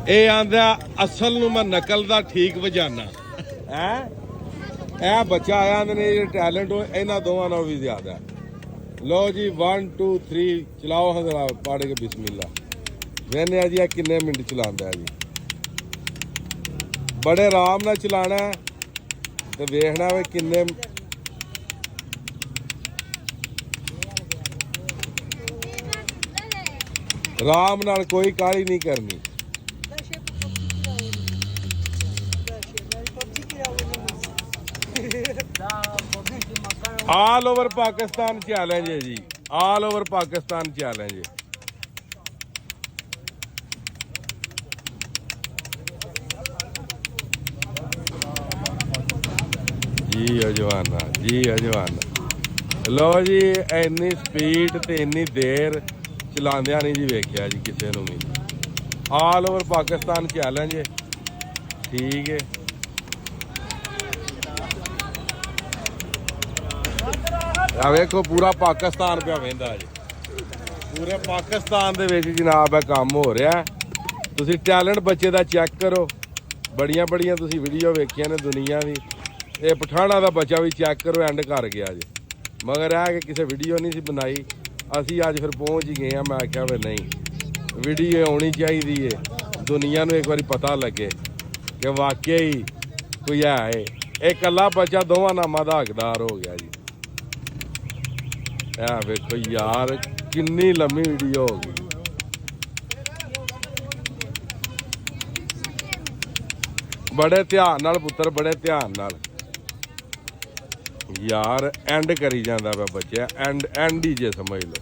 ਇਹ ਆਂਦਾ ਅਸਲ ਨੂੰ ਮੈਂ ਨਕਲ ਦਾ ਠੀਕ ਵਜਾਨਾ ਹੈ। ਇਹ ਬੱਚਾ ਆਇਆ ਨੇ ਇਹ ਟੈਲੈਂਟ ਇਹਨਾਂ ਦੋਵਾਂ ਨਾਲੋਂ ਵੀ ਜ਼ਿਆਦਾ। लो जी 1 2 3 चलाओ हजरा पढ़ के बिस्मिल्ला। वेने जी किन्ने मिनट चलांदा है जी। बड़े आराम नाल चलाना है ते वेखना वे किन्ने आराम नाल कोई काहली नहीं करनी। ऑल ओवर पाकिस्तान चैलेंज है जी, ऑल ओवर पाकिस्तान चैलेंज है। जी अजवाना जी अजवाना। लो जी इन्नी स्पीड ते इन्नी देर चलांदिया नहीं जी वेख्या जी किसी नूं भी। ऑल ओवर पाकिस्तान चैलेंज है। ठीक है आ वेखो पूरा पाकिस्तान पे वेंदा जी। पूरे पाकिस्तान दे विच जनाब काम हो रहा है। तुसी टैलेंट बच्चे दा चेक करो। बड़ियां बड़ियां तुसी वीडियो वेखियां ने दुनिया दी। ये पठाना दा बच्चा भी चेक करो एंड कर गया जी। मगर है कि किसी वीडियो नहीं सी बनाई। असी अज फिर पहुँच ही गए हैं। मैं आख्या वे नहीं वीडियो आनी चाहिए है, दुनिया नूं एक बारी पता लगे कि वाकई कोई है। एक कला बच्चा दोवां नामां दा हकदार हो गया जी। वेखो यार किन्नी लम्मी वीडियो हो गई। बड़े ध्यान नाल पुत्र बड़े ध्यान नाल यार एंड करी जांदा वा बच्चा। एंड ही जे समझ लो।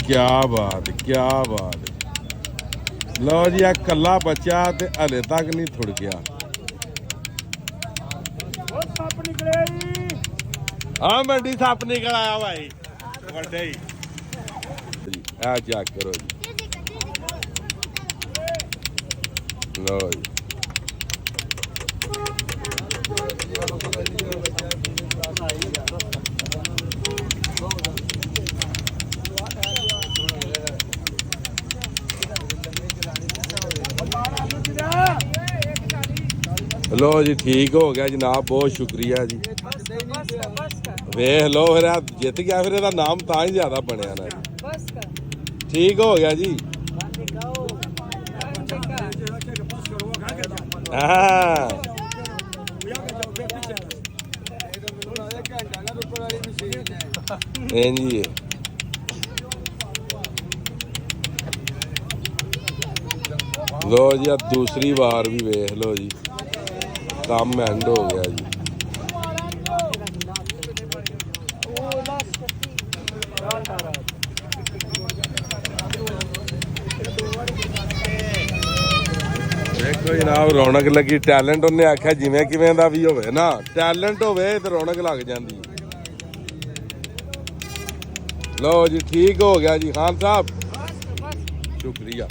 क्या बात क्या बात। लो जी आ कला बच्चा ते हले तक नहीं थुड़ गया। हाँ मंडी सप निकल आया भाई बड़े ही। चेक करो जी। लो जी लो जी ठीक हो गया जनाब। बहुत शुक्रिया जी। वेख लो फिर जित गया फिर ਇਹਦਾ नाम ਤਾਂ ही ज्यादा बनया ना जी। ठीक हो गया जी। हाँ जी लो जी दूसरी बार भी वेख लो जी काम एंड हो गया जी। देखो जनाब रौनक लगी। टैलेंट उन्हें आख्या जिवें किवें दा भी होवे ना टैलेंट होवे ते रौनक लग जाती। लो जी ठीक हो गया जी खान साहब शुक्रिया।